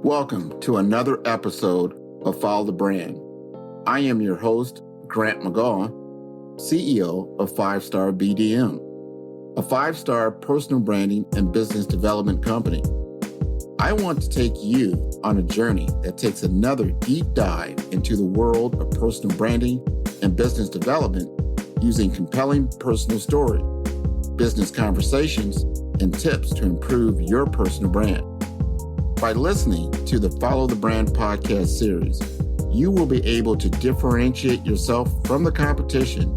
Welcome to another episode of Follow the Brand. I am your host, Grant McGaugh, CEO of 5-Star BDM, a 5-star personal branding and business development company. I want to take you on a journey that takes another deep dive into the world of personal branding and business development using compelling personal story, business conversations, and tips to improve your personal brand. By listening to the Follow the Brand podcast series, you will be able to differentiate yourself from the competition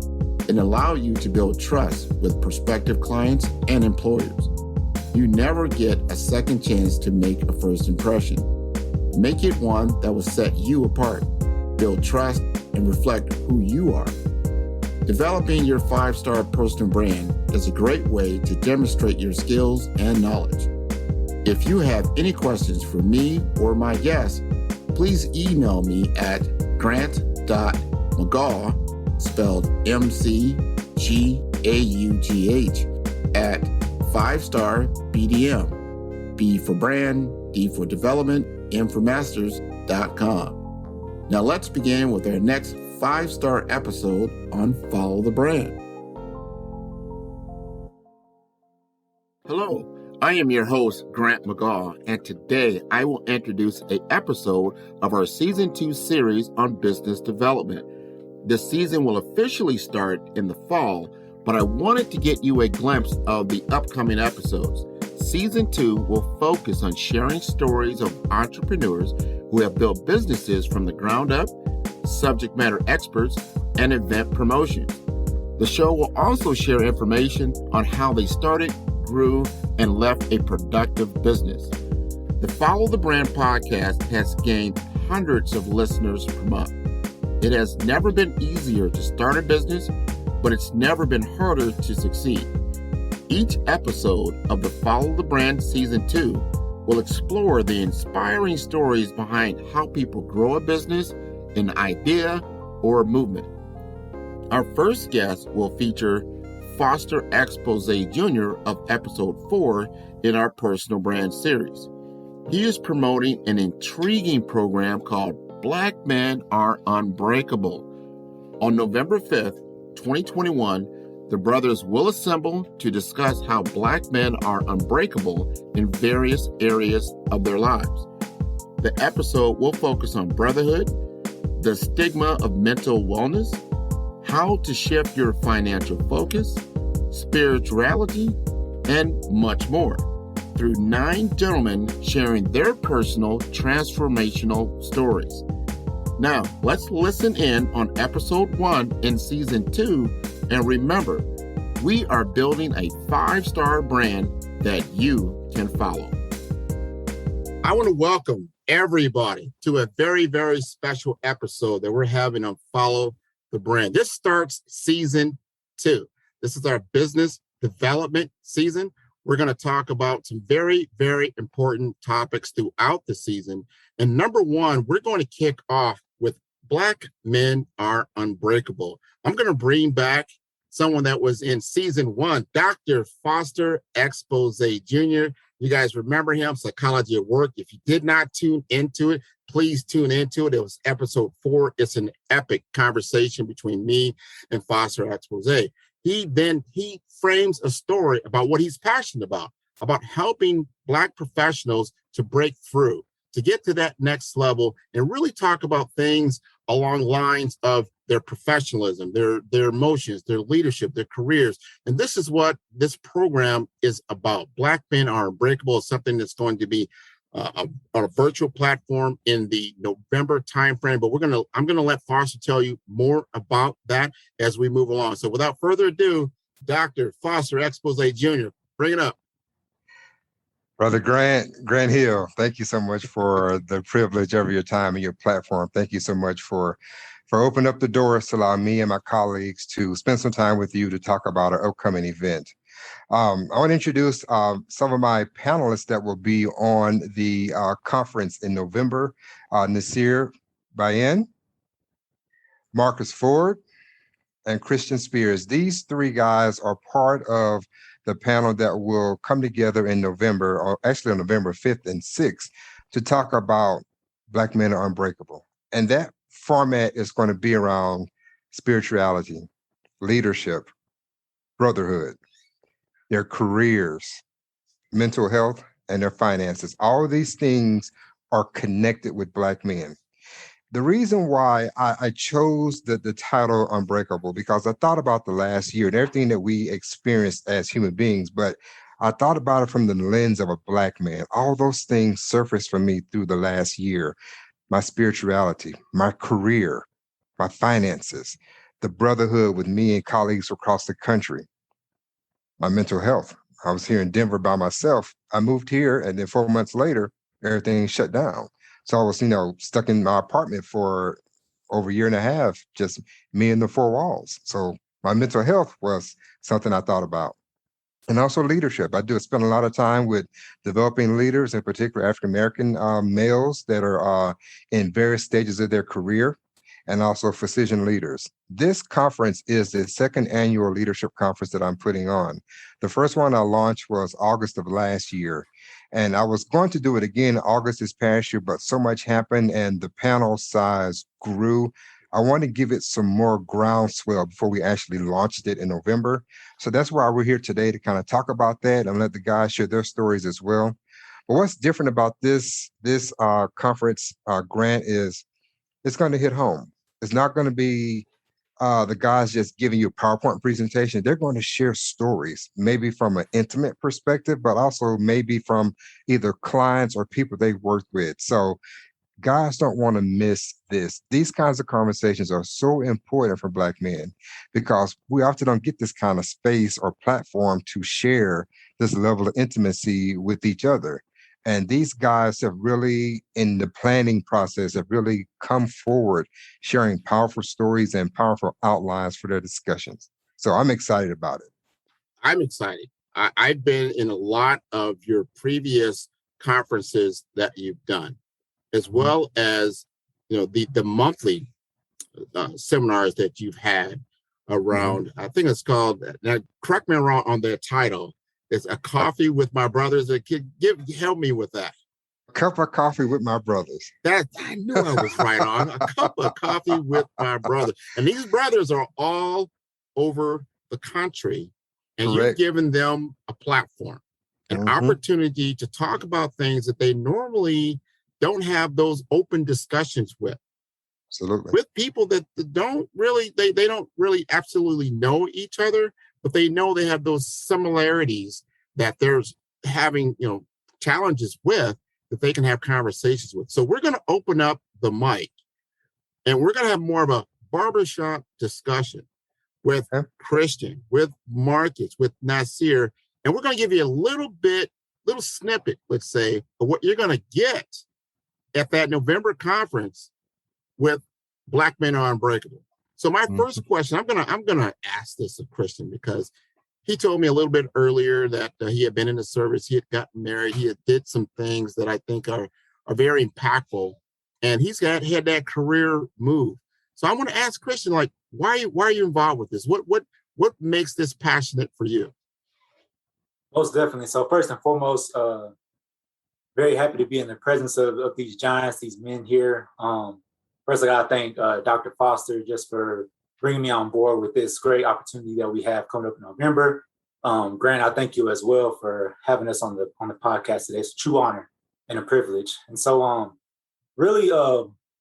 and allow you to build trust with prospective clients and employers. You never get a second chance to make a first impression. Make it one that will set you apart, build trust, and reflect who you are. Developing your 5-star personal brand is a great way to demonstrate your skills and knowledge. If you have any questions for me or my guests, please email me at grant.mcgaugh, spelled M-C-G-A-U-G-H, at 5-star BDM, B for brand, D for development, M for masters.com. Now let's begin with our next 5-star episode on Follow the Brand. Hello. I am your host, Grant McGaugh, and today I will introduce an episode of our Season 2 series on business development. This season will officially start in the fall, but I wanted to get you a glimpse of the upcoming episodes. Season 2 will focus on sharing stories of entrepreneurs who have built businesses from the ground up, subject matter experts, and event promotions. The show will also share information on how they started, grew, and left a productive business. The Follow the Brand podcast has gained hundreds of listeners per month. It has never been easier to start a business, but it's never been harder to succeed. Each episode of the Follow the Brand Season 2 will explore the inspiring stories behind how people grow a business, an idea, or a movement. Our first guest will feature Foster Expose Jr. of episode 4 in our personal brand series. He is promoting an intriguing program called Black Men Are Unbreakable. On November 5th, 2021, the brothers will assemble to discuss how Black men are unbreakable in various areas of their lives. The episode will focus on brotherhood, the stigma of mental wellness, how to shift your financial focus, spirituality, and much more, through 9 gentlemen sharing their personal transformational stories. Now, let's listen in on episode 1 in season 2, and remember, we are building a 5-star brand that you can follow. I want to welcome everybody to a very, very special episode that we're having on Follow the Brand. This starts season 2. This is our business development season. We're going to talk about some very, very important topics throughout the season. And number 1, we're going to kick off with Black Men Are Unbreakable. I'm going to bring back someone that was in season 1, Dr. Foster Expose Jr. You guys remember him, Psychology at Work. If you did not tune into it, please tune into it. It was episode 4. It's an epic conversation between me and Foster Expose. He frames a story about what he's passionate about helping Black professionals to break through, to get to that next level, and really talk about things along lines of their professionalism, their emotions, their leadership, their careers. And this is what this program is about. Black Men Are Unbreakable is something that's going to be on a virtual platform in the November timeframe, but I'm going to let Foster tell you more about that as we move along. So without further ado, Dr. Foster Expose Jr., bring it up. Brother Grant Hill, thank you so much for the privilege of your time and your platform. Thank you so much for opening up the doors to allow me and my colleagues to spend some time with you to talk about our upcoming event. I want to introduce some of my panelists that will be on the conference in November. Nasir Bayan, Marcus Ford, and Christian Spears. These 3 guys are part of the panel that will come together in November, or actually on November 5th and 6th, to talk about Black Men Are Unbreakable. And that format is going to be around spirituality, leadership, brotherhood, their careers, mental health, and their finances. All of these things are connected with Black men. The reason why I chose the title Unbreakable, because I thought about the last year and everything that we experienced as human beings, but I thought about it from the lens of a Black man. All those things surfaced for me through the last year: my spirituality, my career, my finances, the brotherhood with me and colleagues across the country, my mental health. I was here in Denver by myself. I moved here, and then 4 months later, everything shut down. So I was, stuck in my apartment for over a year and a half, just me and the four walls. So my mental health was something I thought about. And also leadership. I do spend a lot of time with developing leaders, in particular African-American males that are in various stages of their career, and also physician leaders. This conference is the second annual leadership conference that I'm putting on. The first one I launched was August of last year, and I was going to do it again August this past year, but so much happened and the panel size grew. I want to give it some more groundswell before we actually launched it in November. So that's why we're here today, to kind of talk about that and let the guys share their stories as well. But what's different about this conference, Grant, is it's going to hit home. It's not going to be the guys just giving you a PowerPoint presentation. They're going to share stories, maybe from an intimate perspective, but also maybe from either clients or people they've worked with. So guys don't want to miss this. These kinds of conversations are so important for Black men, because we often don't get this kind of space or platform to share this level of intimacy with each other. And these guys have really, in the planning process, have really come forward sharing powerful stories and powerful outlines for their discussions. So I'm excited about it. I'm excited. I've been in a lot of your previous conferences that you've done, as well as the monthly seminars that you've had around. I think it's called. Now, correct me wrong on their title. It's a coffee with my brothers. Help me with that. A cup of coffee with my brothers. That I knew I was right on. A cup of coffee with my brothers, and these brothers are all over the country, and Correct. You've given them a platform, an opportunity to talk about things that they normally don't have those open discussions with. Absolutely. With people that don't really, they don't really absolutely know each other, but they know they have those similarities that there's having, challenges with, that they can have conversations with. So we're going to open up the mic, and we're going to have more of a barbershop discussion with Christian, with Marcus, with Nasir, and we're going to give you a little snippet, let's say, of what you're going to get at that November conference with Black Men Are Unbreakable. So my first question, I'm gonna ask this of Christian, because he told me a little bit earlier that he had been in the service, he had gotten married, he had did some things that I think are very impactful, and he's had that career move. So I want to ask Christian, like, why are you involved with this? What makes this passionate for you? Most definitely. So first and foremost, very happy to be in the presence of these giants, these men here. First, I got to thank Dr. Foster just for bringing me on board with this great opportunity that we have coming up in November. Grant, I thank you as well for having us on the podcast today. It's a true honor and a privilege. And so, really,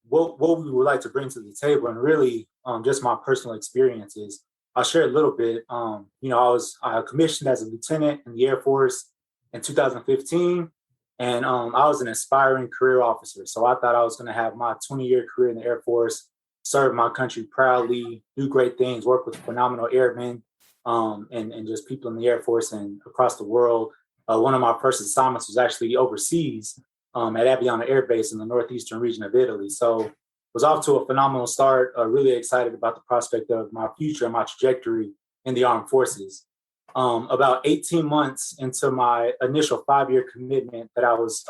what we would like to bring to the table, and really, just my personal experiences, I'll share a little bit. I was commissioned as a lieutenant in the Air Force in 2015. And I was an aspiring career officer. So I thought I was going to have my 20-year career in the Air Force, serve my country proudly, do great things, work with phenomenal airmen, and just people in the Air Force and across the world. One of my first assignments was actually overseas at Aviano Air Base in the northeastern region of Italy. So was off to a phenomenal start, really excited about the prospect of my future and my trajectory in the armed forces. About 18 months into my initial 5-year commitment that I was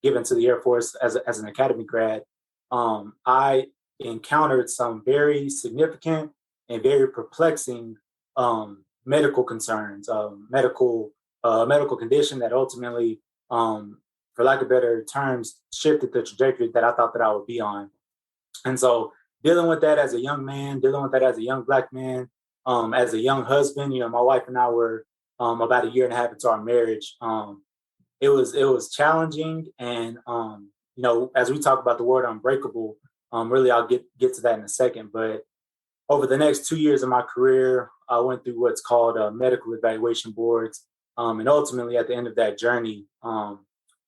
given to the Air Force as an academy grad, I encountered some very significant and very perplexing medical concerns, medical condition that ultimately for lack of better terms, shifted the trajectory that I thought that I would be on. And so dealing with that as a young man, dealing with that as a young Black man, as a young husband, my wife and I were about a year and a half into our marriage. It was challenging. And, as we talk about the word unbreakable, really, I'll get to that in a second. But over the next 2 years of my career, I went through what's called medical evaluation boards. And ultimately, at the end of that journey, the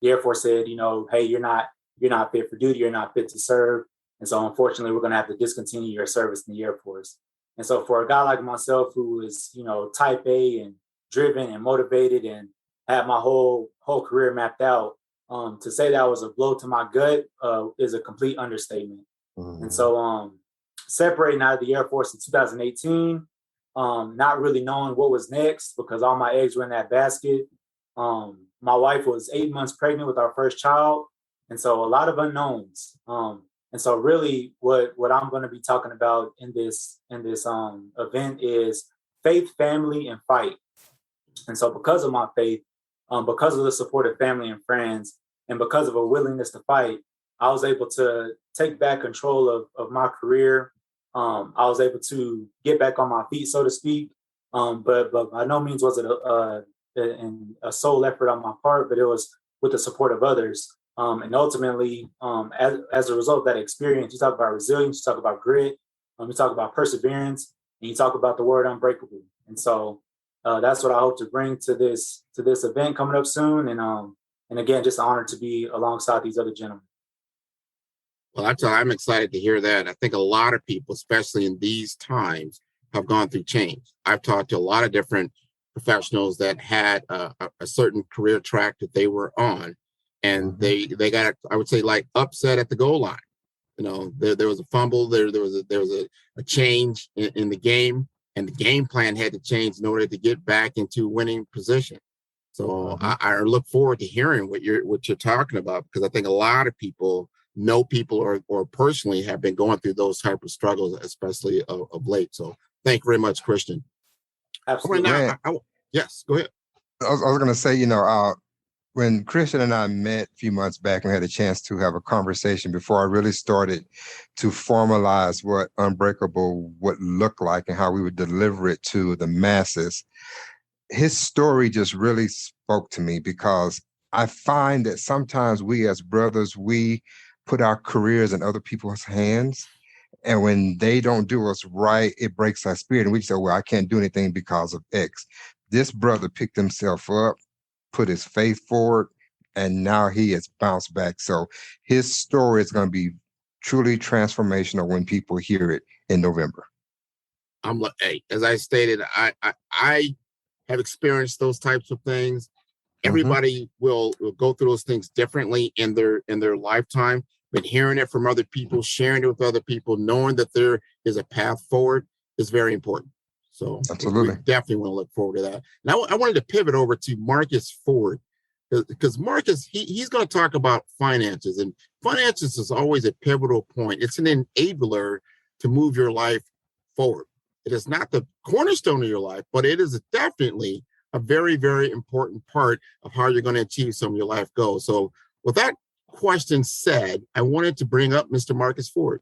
Air Force said, hey, you're not fit for duty, you're not fit to serve. And so unfortunately, we're going to have to discontinue your service in the Air Force. And so for a guy like myself, who is, type A and driven and motivated and had my whole career mapped out, to say that was a blow to my gut is a complete understatement. Mm-hmm. And so separating out of the Air Force in 2018, not really knowing what was next because all my eggs were in that basket. My wife was 8 months pregnant with our first child. And so a lot of unknowns. And so really what I'm going to be talking about in this event is faith, family, and fight. And so because of my faith, because of the support of family and friends, and because of a willingness to fight, I was able to take back control of my career. I was able to get back on my feet, so to speak. But by no means was it a sole effort on my part, but it was with the support of others. And ultimately, as a result of that experience, you talk about resilience, you talk about grit, you talk about perseverance, and you talk about the word unbreakable. And so that's what I hope to bring to this event coming up soon. And again, just honored to be alongside these other gentlemen. Well, I'm excited to hear that. I think a lot of people, especially in these times, have gone through change. I've talked to a lot of different professionals that had a certain career track that they were on, and they got, I would say, like upset at the goal line. There was a fumble, there was a change in the game, and the game plan had to change in order to get back into winning position. So I look forward to hearing what you're talking about, because I think a lot of people know people or personally have been going through those type of struggles, especially of late. So thank you very much, Christian. Absolutely. Right now, yes, go ahead. I was going to say, when Christian and I met a few months back and had a chance to have a conversation before I really started to formalize what Unbreakable would look like and how we would deliver it to the masses, his story just really spoke to me, because I find that sometimes we as brothers, we put our careers in other people's hands. And when they don't do us right, it breaks our spirit. And we say, well, I can't do anything because of X. This brother picked himself up, put his faith forward, and now he has bounced back. So his story is going to be truly transformational when people hear it in November. Hey, as I stated, I have experienced those types of things. Everybody will go through those things differently in their lifetime, but hearing it from other people, sharing it with other people, knowing that there is a path forward is very important. So absolutely, we definitely want to look forward to that. Now I wanted to pivot over to Marcus Ford, because Marcus, he's going to talk about finances, and finances is always a pivotal point. It's an enabler to move your life forward. It is not the cornerstone of your life, but it is definitely a very, very important part of how you're going to achieve some of your life goals. So with that question said, I wanted to bring up Mr. Marcus Ford.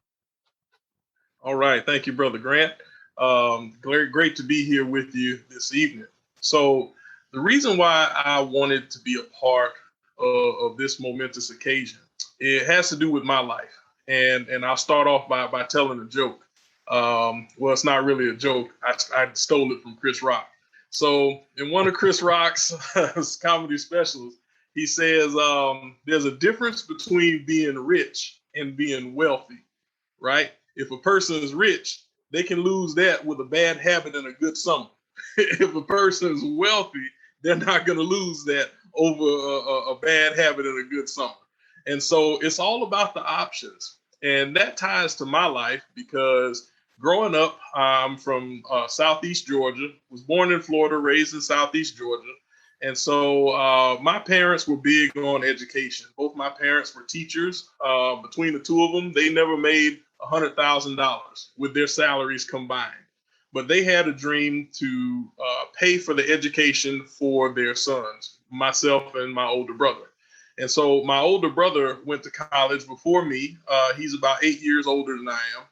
All right. Thank you, Brother Grant. Great to be here with you this evening. So the reason why I wanted to be a part of this momentous occasion, it has to do with my life. And I'll start off by telling a joke. Well, it's not really a joke. I stole it from Chris Rock. So in one of Chris Rock's comedy specials, he says there's a difference between being rich and being wealthy, right? If a person is rich, they can lose that with a bad habit and a good summer. If a person is wealthy, they're not going to lose that over a bad habit and a good summer. And so it's all about the options. And that ties to my life because growing up, I'm from Southeast Georgia, was born in Florida, raised in Southeast Georgia. And so my parents were big on education. Both my parents were teachers. Between the two of them, they never made $100,000 with their salaries combined. But they had a dream to pay for the education for their sons, myself and my older brother. And so my older brother went to college before me. He's about 8 years older than I am.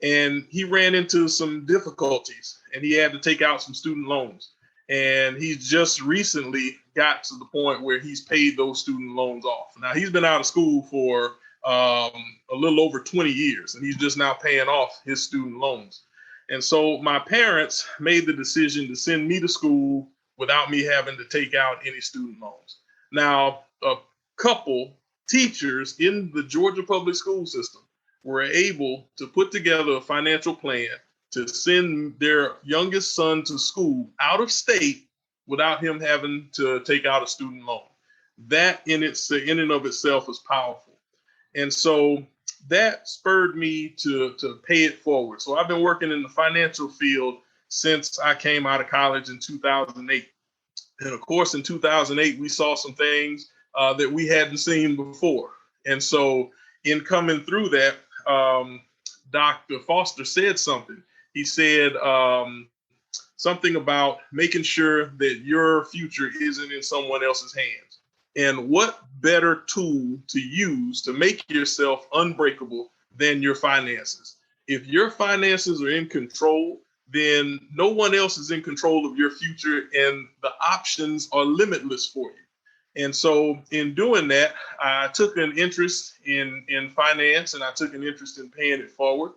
And he ran into some difficulties and he had to take out some student loans. And he's just recently got to the point where he's paid those student loans off. Now, he's been out of school for a little over 20 years, and he's just now paying off his student loans. And so my parents made the decision to send me to school without me having to take out any student loans. Now, a couple teachers in the Georgia public school system were able to put together a financial plan to send their youngest son to school out of state without him having to take out a student loan. That in and of itself is powerful. And so that spurred me to pay it forward. So I've been working in the financial field since I came out of college in 2008. And of course, in 2008, we saw some things that we hadn't seen before. And so in coming through that, Dr. Foster said something. He said something about making sure that your future isn't in someone else's hands. And what better tool to use to make yourself unbreakable than your finances? If your finances are in control, then no one else is in control of your future, and the options are limitless for you. And so in doing that, I took an interest in finance, and I took an interest in paying it forward.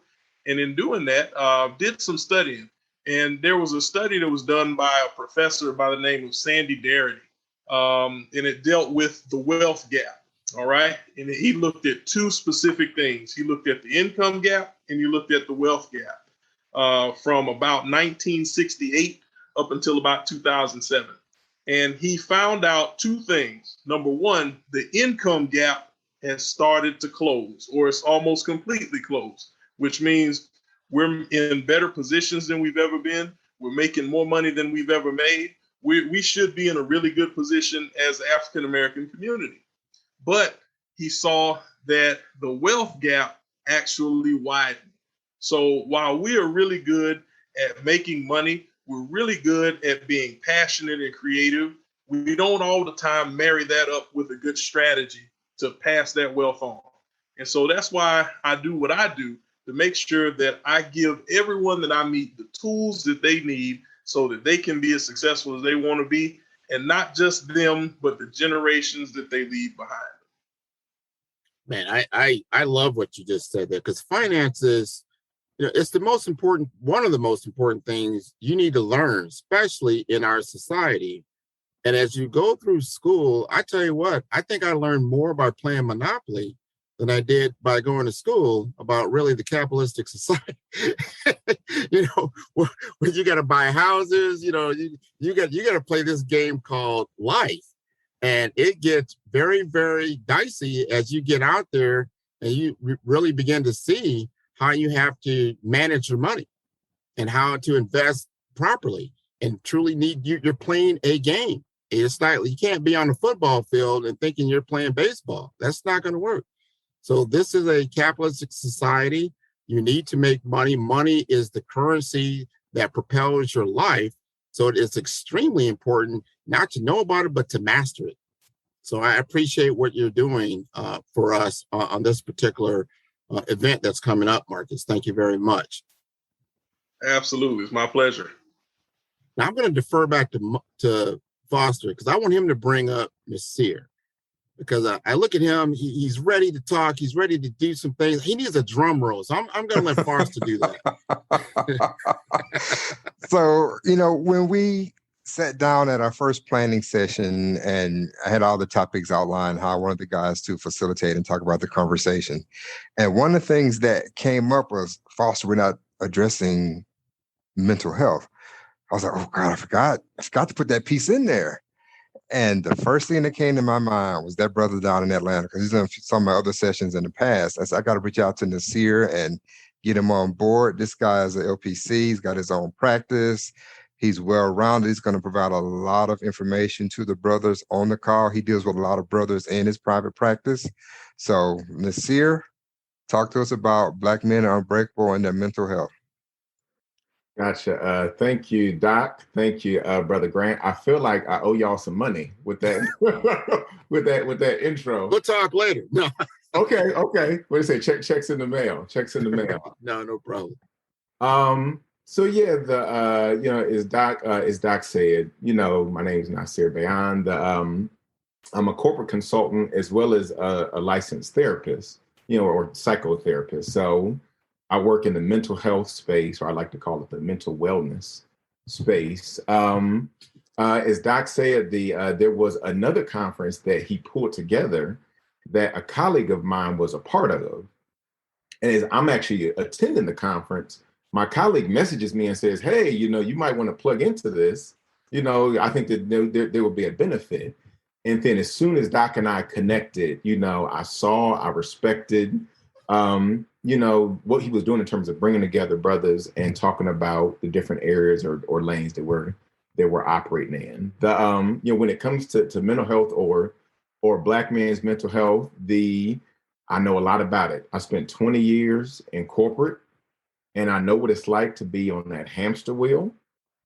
And in doing that, did some studying. And there was a study that was done by a professor by the name of Sandy Darity. And it dealt with the wealth gap. All right. And he looked at two specific things. He looked at the income gap and he looked at the wealth gap from about 1968 up until about 2007. And he found out two things. Number one, the income gap has started to close, or it's almost completely closed, which means we're in better positions than we've ever been. We're making more money than we've ever made. We should be in a really good position as the African-American community. But he saw that the wealth gap actually widened. So while we are really good at making money, we're really good at being passionate and creative, we don't all the time marry that up with a good strategy to pass that wealth on. And so that's why I do what I do, to make sure that I give everyone that I meet the tools that they need so that they can be as successful as they want to be, and not just them, but the generations that they leave behind. Man, I love what you just said there, because finances, it's the most important, one of the most important things you need to learn, especially in our society. And as you go through school, I tell you what, I think I learned more by playing Monopoly than I did by going to school about really the capitalistic society. When you got to buy houses, you got to play this game called life, and it gets very, very dicey as you get out there and you really begin to see how you have to manage your money and how to invest properly and truly you're playing a game. It's not, you can't be on the football field and thinking you're playing baseball. That's not going to work. So this is a capitalistic society. You need to make money. Money is the currency that propels your life. So it's extremely important not to know about it, but to master it. So I appreciate what you're doing for us on this particular event that's coming up, Marcus. Thank you very much. Absolutely. It's my pleasure. Now I'm going to defer back to Foster, because I want him to bring up Nasir. Because I look at him, he's ready to talk. He's ready to do some things. He needs a drum roll. So I'm going to let Foster do that. So, when we sat down at our first planning session and I had all the topics outlined, how I wanted the guys to facilitate and talk about the conversation. And one of the things that came up was, Foster, we're not addressing mental health. I was like, oh God, I forgot to put that piece in there. And the first thing that came to my mind was that brother down in Atlanta, because he's done some of my other sessions in the past. I said, I got to reach out to Nasir and get him on board. This guy is an LPC. He's got his own practice. He's well-rounded. He's going to provide a lot of information to the brothers on the call. He deals with a lot of brothers in his private practice. So Nasir, talk to us about Black men are unbreakable and their mental health. Gotcha. Thank you, Doc. Thank you, Brother Grant. I feel like I owe y'all some money with that, with that intro. We'll talk later. No, Okay. What do you say? Checks in the mail. Checks in the mail. no problem. So yeah, as Doc said, my name is Nasir Bayan. I'm a corporate consultant as well as a licensed therapist, or psychotherapist. So I work in the mental health space, or I like to call it the mental wellness space. As Doc said, there was another conference that he pulled together that a colleague of mine was a part of. And as I'm actually attending the conference, my colleague messages me and says, "Hey, you might want to plug into this. I think that there will be a benefit." And then as soon as Doc and I connected, I respected, what he was doing in terms of bringing together brothers and talking about the different areas or lanes that we're operating in. When it comes to mental health or Black men's mental health, I know a lot about it. I spent 20 years in corporate, and I know what it's like to be on that hamster wheel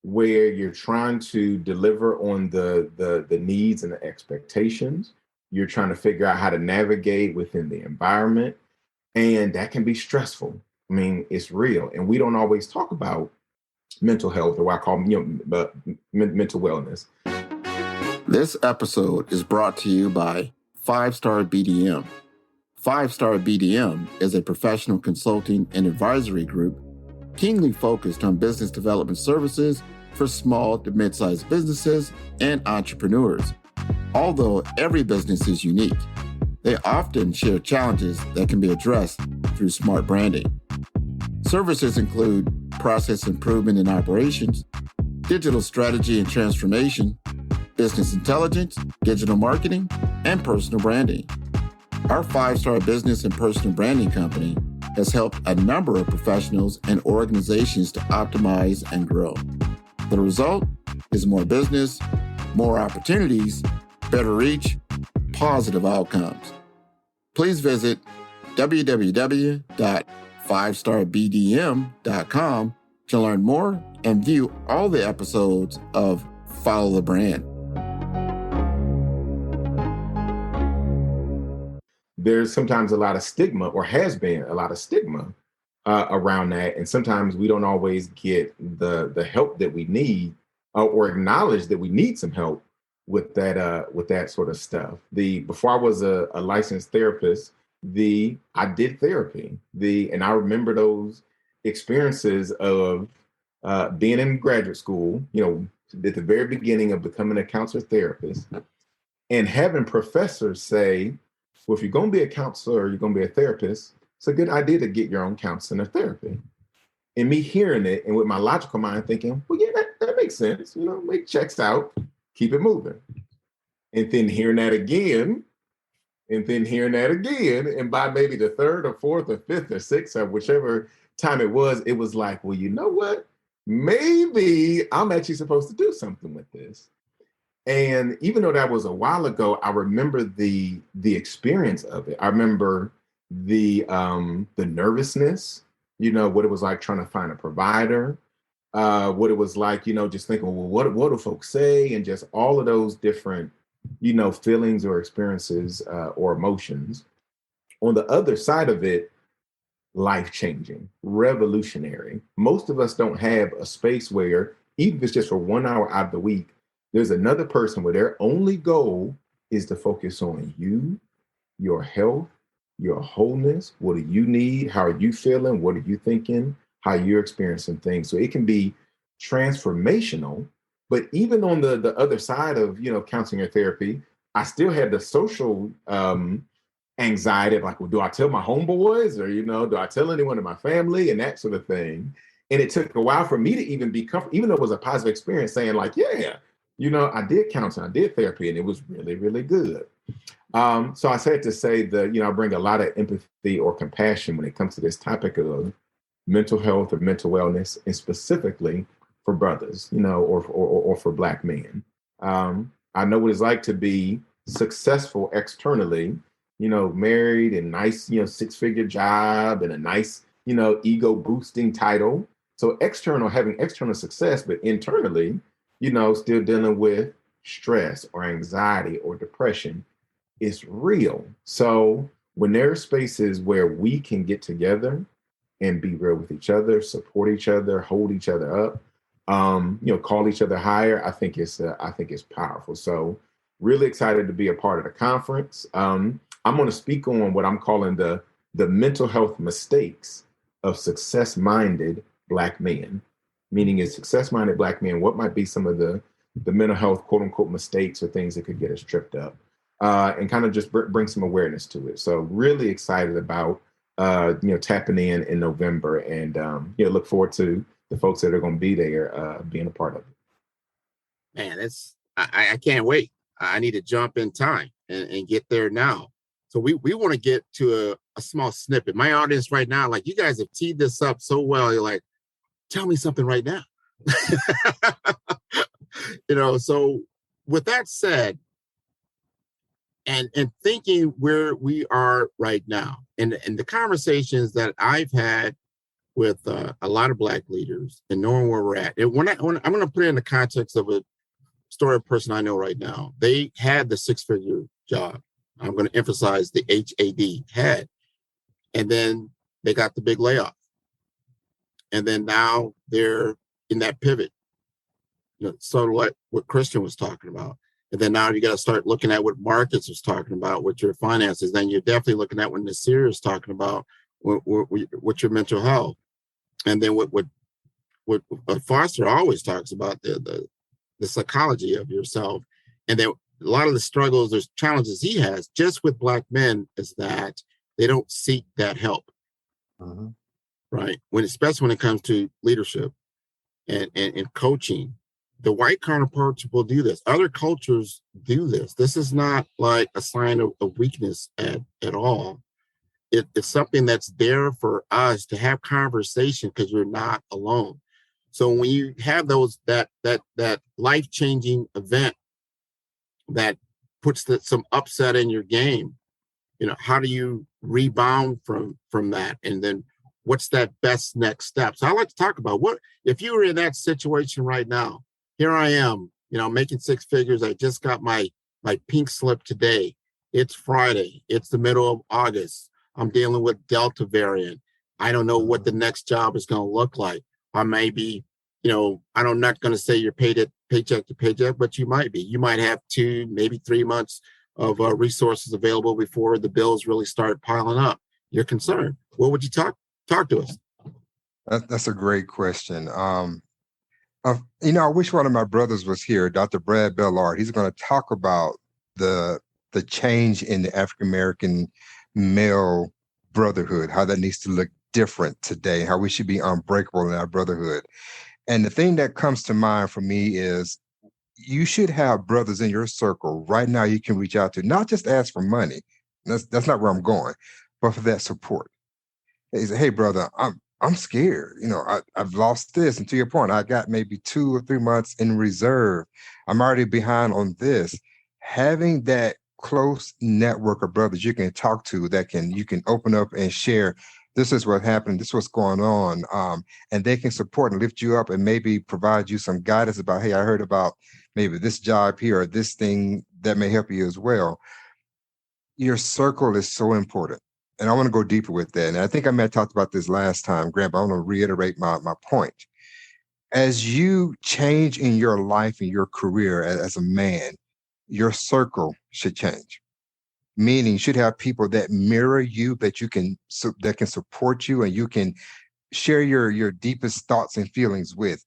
where you're trying to deliver on the needs and the expectations. You're trying to figure out how to navigate within the environment, and that can be stressful. I mean, it's real, and we don't always talk about mental health, or what I call mental wellness. This episode is brought to you by 5-Star BDM. 5-Star BDM is a professional consulting and advisory group keenly focused on business development services for small to mid-sized businesses and entrepreneurs. Although every business is unique, they often share challenges that can be addressed through smart branding. Services include process improvement in operations, digital strategy and transformation, business intelligence, digital marketing, and personal branding. Our 5-Star business and personal branding company has helped a number of professionals and organizations to optimize and grow. The result is more business, more opportunities, better reach, positive outcomes. Please visit www.5starbdm.com to learn more and view all the episodes of Follow the Brand. There's sometimes a lot of stigma, or has been a lot of stigma around that. And sometimes we don't always get the help that we need, or acknowledge that we need some help with that sort of stuff. Before I was a licensed therapist, I did therapy. And I remember those experiences of being in graduate school, at the very beginning of becoming a counselor therapist, and having professors say, well, if you're going to be a counselor, you're going to be a therapist, it's a good idea to get your own counseling or therapy. And me hearing it, and with my logical mind thinking, well, yeah, that makes sense. Make checks out, keep it moving. And then hearing that again, and by maybe the third or fourth or fifth or sixth or whichever time it was like, well, you know what? Maybe I'm actually supposed to do something with this. And even though that was a while ago, I remember the experience of it. I remember the nervousness, what it was like trying to find a provider, what it was like, just thinking, well, what do folks say? And just all of those different, feelings or experiences or emotions. On the other side of it, life-changing, revolutionary. Most of us don't have a space where, even if it's just for 1 hour out of the week, there's another person where their only goal is to focus on you, your health, your wholeness. What do you need? How are you feeling? What are you thinking? How you're experiencing things. So it can be transformational. But even on the other side of, counseling or therapy, I still had the social anxiety of like, well, do I tell my homeboys, or, do I tell anyone in my family, and that sort of thing. And it took a while for me to even be comfortable, even though it was a positive experience, saying like, yeah, I did counseling, I did therapy, and it was really, really good. So I said to say that, I bring a lot of empathy or compassion when it comes to this topic of mental health or mental wellness, and specifically for brothers, or for Black men. I know what it's like to be successful externally, married and nice, 6-figure job and a nice, ego boosting title. So having external success, but internally, still dealing with stress or anxiety or depression is real. So when there are spaces where we can get together and be real with each other, support each other, hold each other up, call each other higher, I think it's powerful. So really excited to be a part of the conference. I'm going to speak on what I'm calling the mental health mistakes of success-minded Black men. Meaning, as success-minded Black men, what might be some of the mental health quote unquote mistakes or things that could get us tripped up, and kind of just bring some awareness to it. So really excited about tapping in November, and look forward to the folks that are going to be there being a part of it. Man, I can't wait. I need to jump in time and get there now. So we want to get to a small snippet. My audience right now, like, you guys have teed this up so well. You're like, tell me something right now. So with that said, and thinking where we are right now, and the conversations that I've had with a lot of Black leaders and knowing where we're at. And I'm going to put it in the context of a story of a person I know right now. They had the 6-figure job. I'm going to emphasize the HAD, had. And then they got the big layoff. And then now they're in that pivot. Sort of what Christian was talking about. And then now you got to start looking at what Marcus was talking about with your finances. Then you're definitely looking at what Nasir is talking about with your mental health. And then what Foster always talks about, the psychology of yourself. And then a lot of the struggles, there's challenges he has just with Black men, is that they don't seek that help. Mm-hmm. Right. Especially when it comes to leadership and coaching. The white counterparts will do this. Other cultures do this. This is not like a sign of weakness at all. It's something that's there for us to have conversation, because you're not alone. So when you have that life-changing event that puts some upset in your game, how do you rebound from that? And then what's that best next step? So I like to talk about, what if you were in that situation right now. Here I am, making 6 figures. I just got my pink slip today. It's Friday. It's the middle of August. I'm dealing with Delta variant. I don't know what the next job is going to look like. I may be, I'm not going to say you're paid at paycheck to paycheck, but you might be. You might have 2, maybe 3 months of resources available before the bills really start piling up. You're concerned. What would you talk to us? That's a great question. I wish one of my brothers was here, Dr. Brad Bellard. He's going to talk about the change in the African American male brotherhood, how that needs to look different today, how we should be unbreakable in our brotherhood. And the thing that comes to mind for me is, you should have brothers in your circle right now you can reach out to, not just ask for money. That's not where I'm going, but for that support. He said, hey, brother, I'm scared. I've lost this. And to your point, I got maybe 2 or 3 months in reserve. I'm already behind on this. Having that close network of brothers you can talk to, you can open up and share, this is what happened, this is what's going on. And they can support and lift you up and maybe provide you some guidance about, hey, I heard about maybe this job here or this thing that may help you as well. Your circle is so important. And I want to go deeper with that. And I think I may have talked about this last time, Grant, but I want to reiterate my point. As you change in your life and your career as a man, your circle should change. Meaning, you should have people that mirror you, that can support you, and you can share your deepest thoughts and feelings with.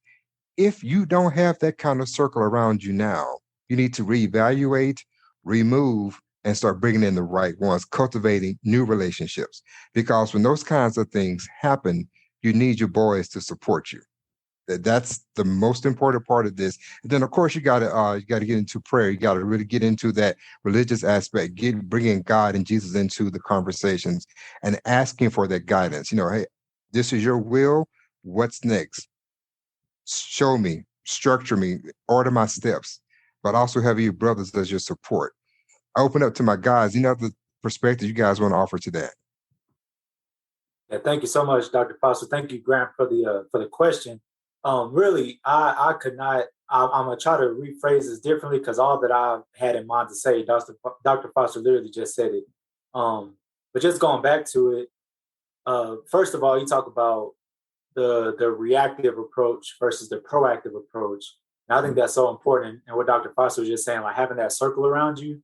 If you don't have that kind of circle around you now, you need to reevaluate, remove, and start bringing in the right ones, cultivating new relationships. Because when those kinds of things happen, you need your boys to support you. That's the most important part of this. And then, of course, you got to get into prayer. You got to really get into that religious aspect, bringing God and Jesus into the conversations and asking for that guidance. Hey, this is your will. What's next? Show me, structure me, order my steps, but also have your brothers as your support. I open up to my guys. The perspective you guys want to offer to that? Yeah, thank you so much, Dr. Foster. Thank you, Grant, for the question. Really, I could not. I'm gonna try to rephrase this differently because all that I had in mind to say, Dr. Foster literally just said it. But just going back to it, first of all, you talk about the reactive approach versus the proactive approach. And I think that's so important. And what Dr. Foster was just saying, like having that circle around you,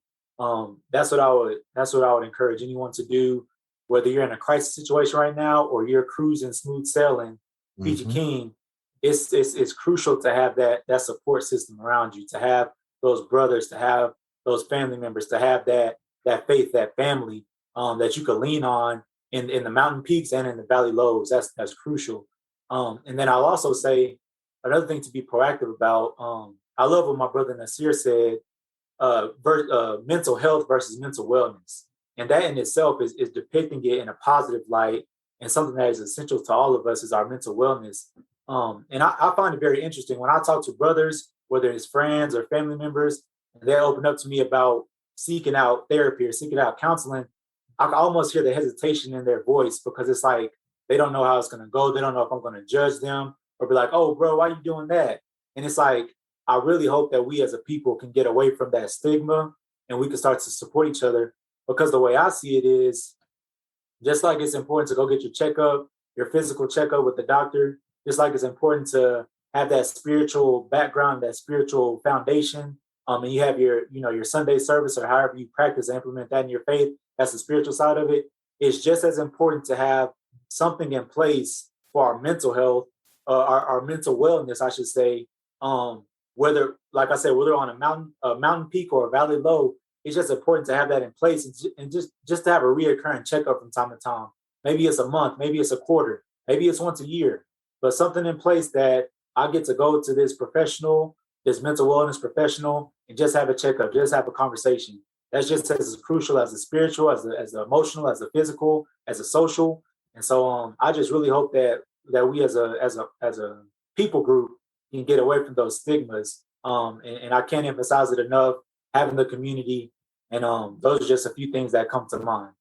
that's what I would encourage anyone to do, whether you're in a crisis situation right now or you're cruising smooth sailing, peachy keen. It's crucial to have that support system around you, to have those brothers, to have those family members, to have that faith, that family that you can lean on in the mountain peaks and in the valley lows. That's crucial. And then I'll also say another thing to be proactive about. I love what my brother Nasir said, mental health versus mental wellness. And that in itself is depicting it in a positive light, and something that is essential to all of us is our mental wellness. And I find it very interesting when I talk to brothers, whether it's friends or family members, and they open up to me about seeking out therapy or seeking out counseling. I can almost hear the hesitation in their voice because it's like they don't know how it's going to go. They don't know if I'm going to judge them or be like, "Oh, bro, why are you doing that?" And it's like I really hope that we as a people can get away from that stigma and we can start to support each other, because the way I see it is just like it's important to go get your checkup, your physical checkup with the doctor, just like it's important to have that spiritual background, that spiritual foundation. And you have your Sunday service or however you practice and implement that in your faith. That's the spiritual side of it. It's just as important to have something in place for our mental health, our mental wellness, I should say. Whether, like I said, whether on a mountain peak or a valley low, it's just important to have that in place and just to have a reoccurring checkup from time to time. Maybe it's a month, maybe it's a quarter, maybe it's once a year, but something in place that I get to go to this professional, this mental wellness professional, and just have a checkup, just have a conversation. That's just as crucial as the spiritual, as the emotional, as the physical, as the social. And so I just really hope that we as a people group can get away from those stigmas. And I can't emphasize it enough, having the community. And those are just a few things that come to mind.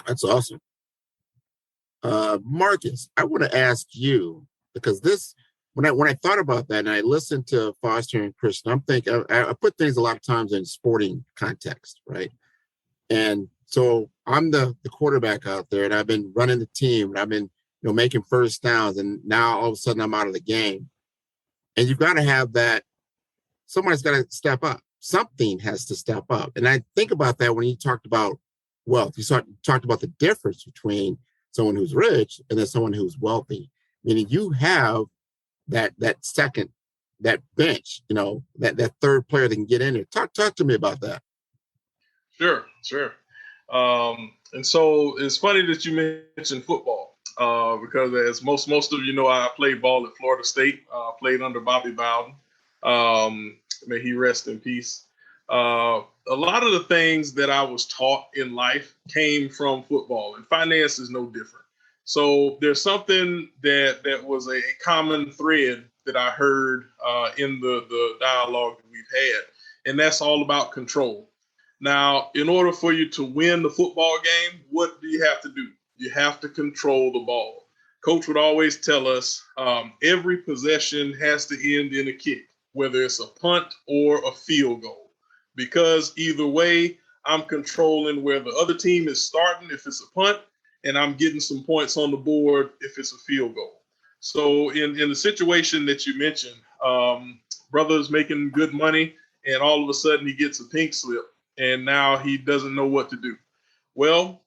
That's awesome. Marcus, I want to ask you, because when I thought about that and I listened to Foster and Christian, I'm thinking I put things a lot of times in sporting context, right? And so I'm the quarterback out there, and I've been running the team, and I've been making first downs, and now all of a sudden I'm out of the game. And you've got to have that. Somebody's got to step up. Something has to step up. And I think about that when you talked about wealth. You talked about the difference between someone who's rich and then someone who's wealthy. Meaning you have that second, that bench, that third player that can get in there. Talk to me about that. Sure. And so it's funny that you mentioned football because as most of you know, I played ball at Florida State, played under Bobby Bowden. May he rest in peace. A lot of the things that I was taught in life came from football, and finance is no different. So there's something that was a common thread that I heard in the dialogue that we've had, and that's all about control. Now, in order for you to win the football game, what do you have to do? You have to control the ball. Coach would always tell us every possession has to end in a kick, whether it's a punt or a field goal, because either way, I'm controlling where the other team is starting if it's a punt, and I'm getting some points on the board if it's a field goal. So in the situation that you mentioned, brother's making good money, and all of a sudden he gets a pink slip, and now he doesn't know what to do. Well,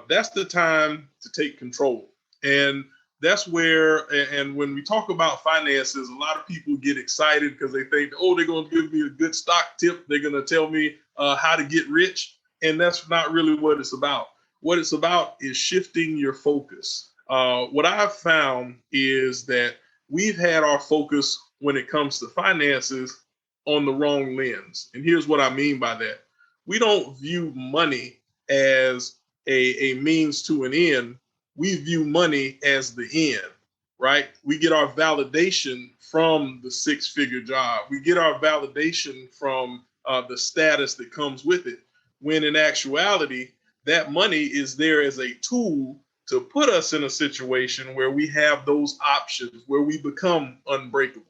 that's the time to take control. And that's where, and when we talk about finances, a lot of people get excited because they think, oh, they're going to give me a good stock tip. They're going to tell me how to get rich. And that's not really what it's about. What it's about is shifting your focus. What I've found is that we've had our focus when it comes to finances on the wrong lens. And here's what I mean by that. We don't view money as a means to an end. We view money as the end, right? We get our validation from the six-figure job. We get our validation from the status that comes with it, when in actuality, that money is there as a tool to put us in a situation where we have those options, where we become unbreakable.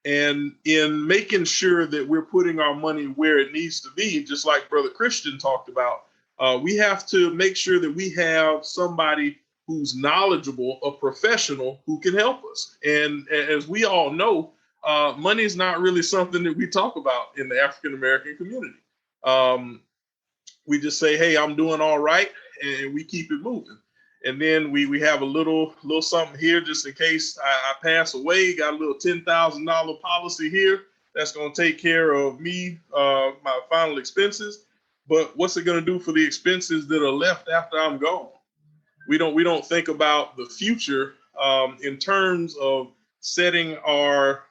And in making sure that we're putting our money where it needs to be, just like Brother Christian talked about, we have to make sure that we have somebody who's knowledgeable, a professional who can help us. And as we all know, money is not really something that we talk about in the African-American community. We just say, hey, I'm doing all right, and we keep it moving. And then we have a little something here just in case I pass away. Got a little $10,000 policy here that's going to take care of me, my final expenses. But what's it going to do for the expenses that are left after I'm gone? We don't think about the future in terms of setting our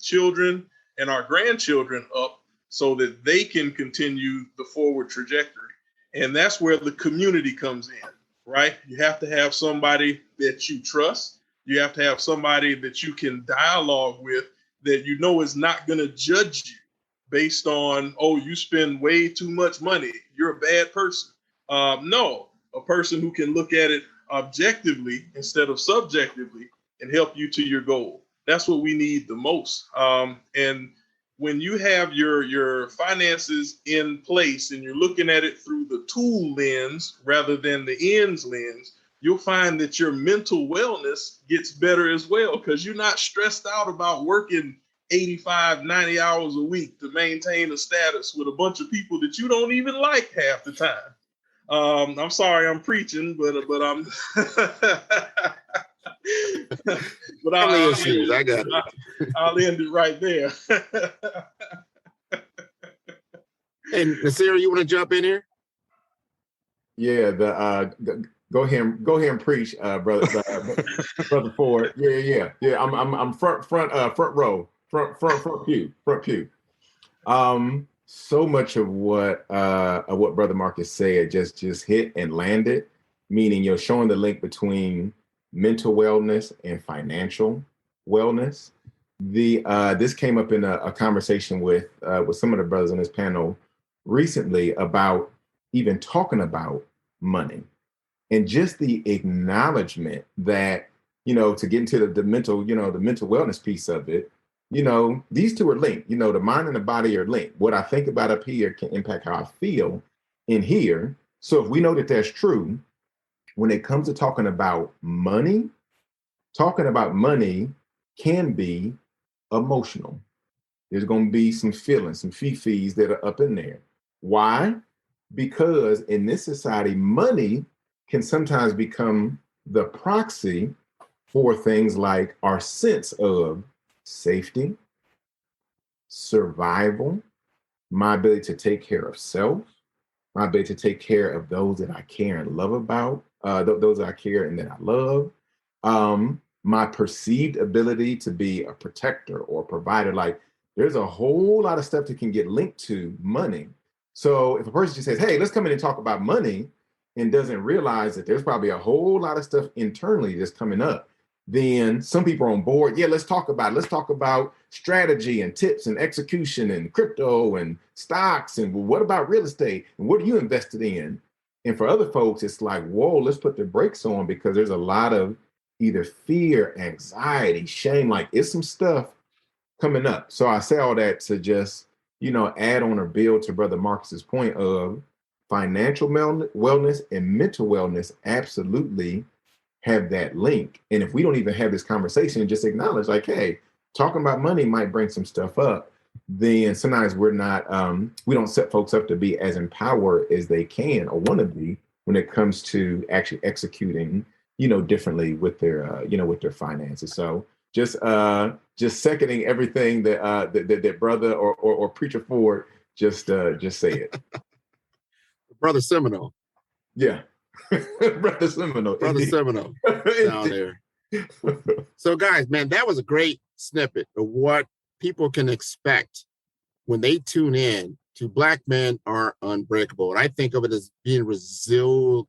children and our grandchildren up so that they can continue the forward trajectory. And that's where the community comes in, right? You have to have somebody that you trust. You have to have somebody that you can dialogue with, that you know is not going to judge you based on, oh, you spend way too much money, you're a bad person. No, a person who can look at it objectively instead of subjectively and help you to your goal. That's what we need the most. And when you have your finances in place and you're looking at it through the tool lens rather than the ends lens, you'll find that your mental wellness gets better as well, because you're not stressed out about working 85, 90 hours a week to maintain a status with a bunch of people that you don't even like half the time. I'm sorry I'm preaching, but I'm but I got it. I'll end it right there. And Nasir, you want to jump in here? Yeah, go ahead and preach, brother Ford. Yeah. I'm front row, front pew. So much of what Brother Marcus said just hit and landed, meaning you're showing the link between mental wellness and financial wellness. This came up in a conversation with some of the brothers on this panel recently about even talking about money and just the acknowledgement that, to get into the mental, the mental wellness piece of it, these two are linked. The mind and the body are linked. What I think about up here can impact how I feel in here. So if we know that that's true, when it comes to talking about money can be emotional. There's going to be some feelings, some fee-fees that are up in there. Why? Because in this society, money can sometimes become the proxy for things like our sense of safety, survival, my ability to take care of self, my ability to take care of those that I care and love about, those that I care and that I love, my perceived ability to be a protector or a provider. Like, there's a whole lot of stuff that can get linked to money. So if a person just says, hey, let's come in and talk about money, and doesn't realize that there's probably a whole lot of stuff internally that's coming up, then some people are on board. Yeah, let's talk about it. Let's talk about strategy and tips and execution and crypto and stocks. And well, what about real estate? And what are you invested in? And for other folks, it's like, whoa, let's put the brakes on, because there's a lot of either fear, anxiety, shame, like it's some stuff coming up. So I say all that to just, add on or build to Brother Marcus's point of financial wellness and mental wellness absolutely have that link. And if we don't even have this conversation and just acknowledge, like, hey, talking about money might bring some stuff up, then sometimes we're not, we don't set folks up to be as empowered as they can or want to be when it comes to actually executing, differently with their, with their finances. So just seconding everything that brother or preacher Ford just said. Brother Seminole. Yeah. Brother Seminole. Brother Seminole down there. So guys, man, that was a great snippet of what people can expect when they tune in to Black Men Are Unbreakable. And I think of it as being resilient.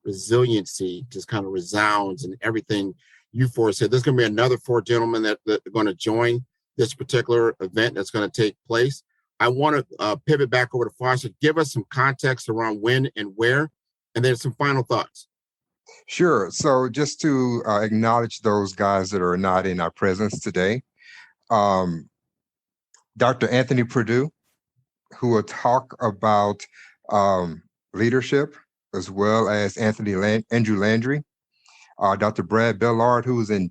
Resiliency just kind of resounds in everything you four said. There's going to be another four gentlemen that are going to join this particular event that's going to take place. I want to pivot back over to Foster. Give us some context around when and where, and then some final thoughts. Sure. So just to acknowledge those guys that are not in our presence today, Dr. Anthony Purdue, who will talk about leadership, as well as Andrew Landry, Dr. Brad Bellard, who is in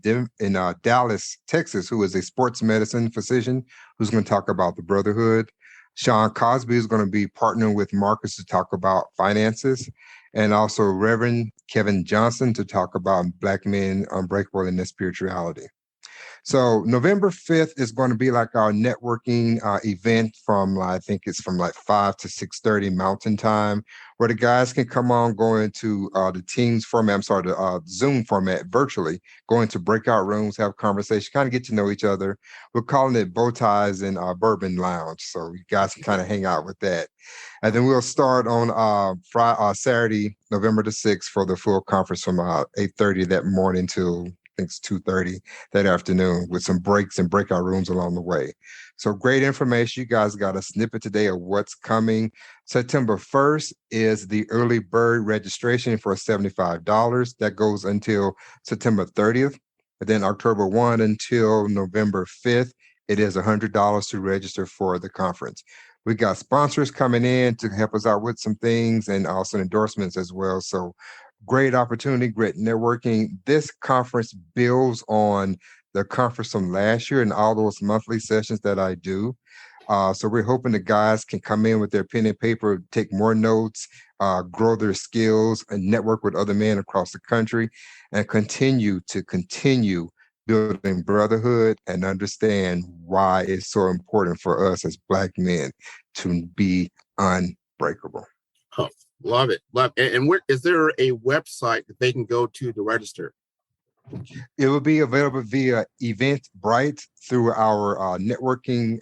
Dallas, Texas, who is a sports medicine physician, who's going to talk about the brotherhood. Sean Cosby is going to be partnering with Marcus to talk about finances, and also Reverend Kevin Johnson to talk about Black men unbreakable in their spirituality. So November 5th is going to be like our networking event from, I think it's from like 5 to 6:30 Mountain Time, where the guys can come on, go into the Teams format, the Zoom format virtually, go into breakout rooms, have conversation, kind of get to know each other. We're calling it Bow Ties and Bourbon Lounge. So you guys can kind of hang out with that. And then we'll start on Saturday, November the 6th for the full conference from 8:30 that morning till I think it's 2:30 that afternoon, with some breaks and breakout rooms along the way. So great information. You guys got a snippet today of what's coming. September 1st is the early bird registration for $75. That goes until September 30th. And then October 1 until November 5th, it is $100 to register for the conference. We got sponsors coming in to help us out with some things, and also endorsements as well. So great opportunity, great networking. This conference builds on the conference from last year and all those monthly sessions that I do. So we're hoping the guys can come in with their pen and paper, take more notes, grow their skills, and network with other men across the country, and continue building brotherhood and understand why it's so important for us as Black men to be unbreakable. Oh, love it. And where is there a website that they can go to register? It will be available via Eventbrite through our networking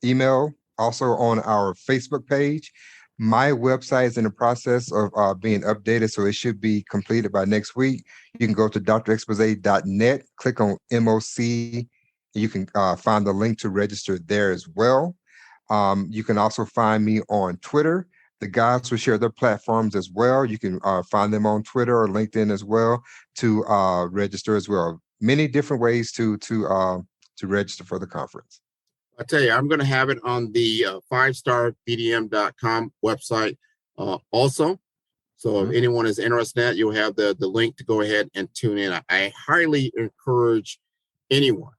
email, also on our Facebook page. My website is in the process of being updated, so it should be completed by next week. You can go to drexpose.net, click on MOC, and you can find the link to register there as well. You can also find me on Twitter. The guys will share their platforms as well. You can find them on Twitter or LinkedIn as well to register as well. Many different ways to register for the conference. I tell you, I'm going to have it on the 5starbdm.com website also. So if anyone is interested in that, you'll have the link to go ahead and tune in. I highly encourage anyone,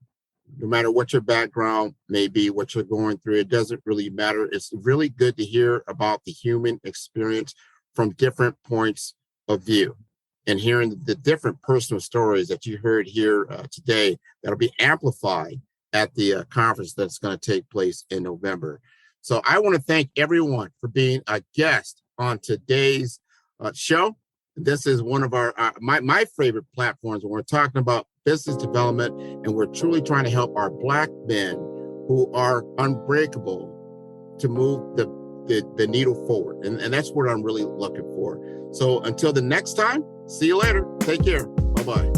no matter what your background may be, what you're going through, it doesn't really matter. It's really good to hear about the human experience from different points of view, and hearing the different personal stories that you heard here today that'll be amplified at the conference that's going to take place in November. So I want to thank everyone for being a guest on today's show. This is one of our my favorite platforms when we're talking about business development, and we're truly trying to help our Black men who are unbreakable to move the needle forward. And that's what I'm really looking for. So until the next time, see you later. Take care. Bye-bye.